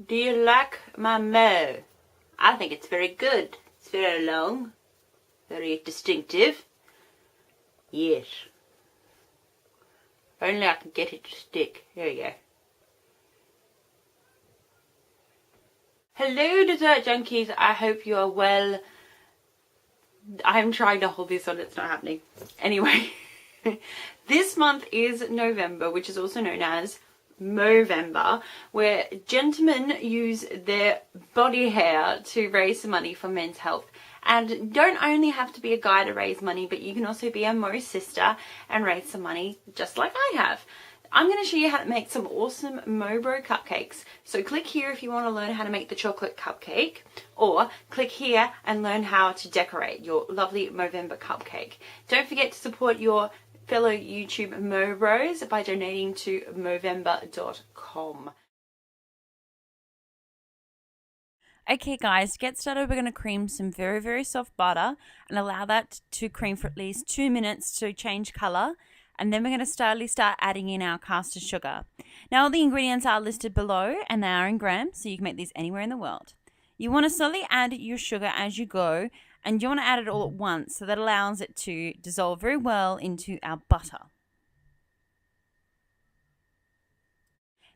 Do you like my mo? I think it's very good. It's very long, very distinctive. Yes. If only I can get it to stick. There we go. Hello dessert junkies, I hope you are well. I'm trying to hold this on, it's not happening. Anyway, this month is November, which is also known as Movember, where gentlemen use their body hair to raise some money for men's health. And don't only have to be a guy to raise money, but you can also be a Mo sister and raise some money just like I have. I'm going to show you how to make some awesome Mobro cupcakes. So click here if you want to learn how to make the chocolate cupcake, or click here and learn how to decorate your lovely Movember cupcake. Don't forget to support your fellow YouTube Mobros by donating to Movember.com. Okay guys, to get started we're going to cream some very soft butter and allow that to cream for at least 2 minutes to change colour. And then we're going to slowly start adding in our caster sugar. Now all the ingredients are listed below and they are in grams, so you can make these anywhere in the world. You want to slowly add your sugar as you go, and you want to add it all at once so that allows it to dissolve very well into our butter.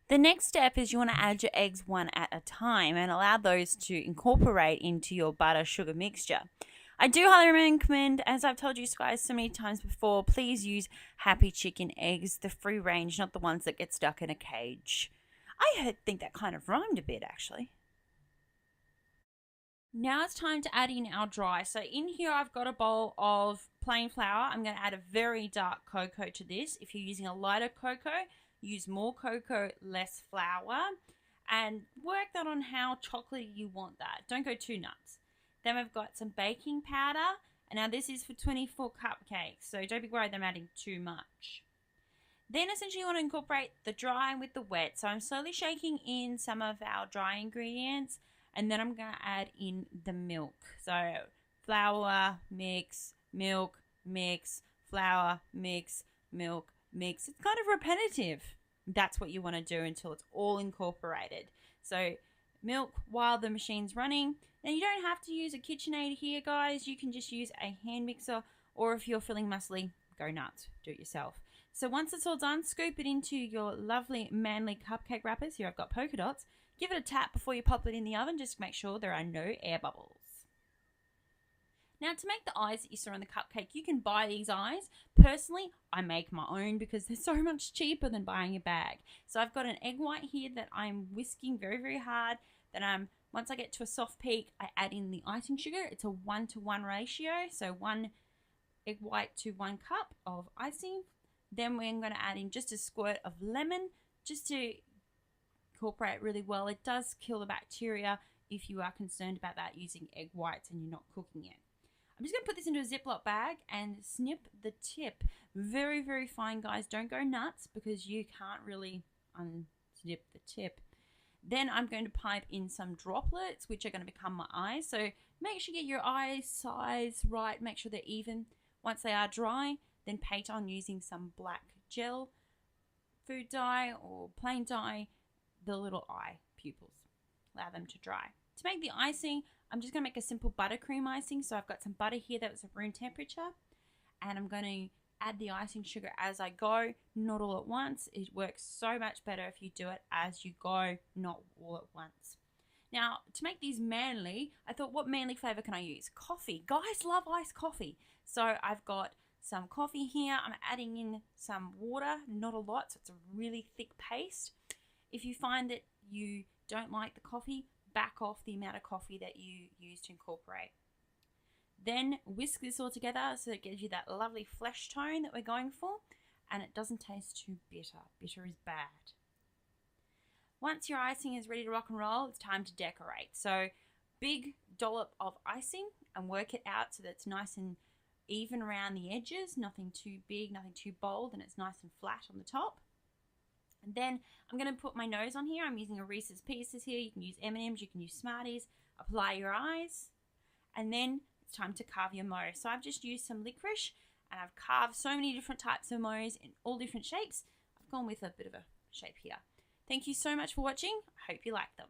The next step is you want to add your eggs one at a time and allow those to incorporate into your butter sugar mixture. I do highly recommend, as I've told you guys so many times before, please use Happy Chicken eggs, the free range, not the ones that get stuck in a cage. I think that kind of rhymed a bit actually. Now it's time to add in our dry. So in here I've got a bowl of plain flour. I'm going to add a very dark cocoa to this. If you're using a lighter cocoa, use more cocoa, less flour, and work that on how chocolatey you want that. Don't go too nuts. Then we've got some baking powder, and now this is for 24 cupcakes, so don't be worried I'm adding too much. Then essentially you want to incorporate the dry with the wet, so I'm slowly shaking in some of our dry ingredients, and then I'm going to add in the milk. So flour, mix, milk, mix, flour, mix, milk, mix. It's kind of repetitive. That's what you want to do until it's all incorporated. So milk while the machine's running. Now you don't have to use a KitchenAid here guys, you can just use a hand mixer, or if you're feeling muscly, go nuts, do it yourself. So once it's all done, scoop it into your lovely manly cupcake wrappers. Here I've got polka dots. Give it a tap before you pop it in the oven, just to make sure there are no air bubbles. Now to make the eyes that you saw on the cupcake, you can buy these eyes. Personally, I make my own because they're so much cheaper than buying a bag. So I've got an egg white here that I'm whisking very hard. Then once I get to a soft peak, I add in the icing sugar. It's a 1-to-1 ratio, so 1 egg white to 1 cup of icing. Then we're going to add in just a squirt of lemon just to incorporate really well. It does kill the bacteria if you are concerned about that using egg whites and you're not cooking it. I'm just going to put this into a Ziploc bag and snip the tip. Very fine guys, don't go nuts because you can't really unsnip the tip. Then I'm going to pipe in some droplets, which are going to become my eyes. So make sure you get your eye size right. Make sure they're even. Once they are dry, then paint on using some black gel, food dye, or plain dye, the little eye pupils. Allow them to dry. To make the icing, I'm just going to make a simple buttercream icing. So I've got some butter here that was at room temperature. And I'm going to add the icing sugar as I go, not all at once. It works so much better if you do it as you go, not all at once. Now, to make these manly, I thought, what manly flavor can I use? Coffee. Guys love iced coffee. So I've got some coffee here. I'm adding in some water, not a lot, so it's a really thick paste. If you find that you don't like the coffee, back off the amount of coffee that you use to incorporate. Then whisk this all together so it gives you that lovely flesh tone that we're going for, and it doesn't taste too bitter. Bitter is bad. Once your icing is ready to rock and roll, it's time to decorate. So big dollop of icing and work it out so that it's nice and even around the edges, nothing too big, nothing too bold, and it's nice and flat on the top. And then I'm going to put my nose on here. I'm using a Reese's Pieces here. You can use M&M's, you can use Smarties. Apply your eyes, and then it's time to carve your mo. So I've just used some licorice, and I've carved so many different types of mo's in all different shapes. I've gone with a bit of a shape here. Thank you so much for watching. I hope you like them.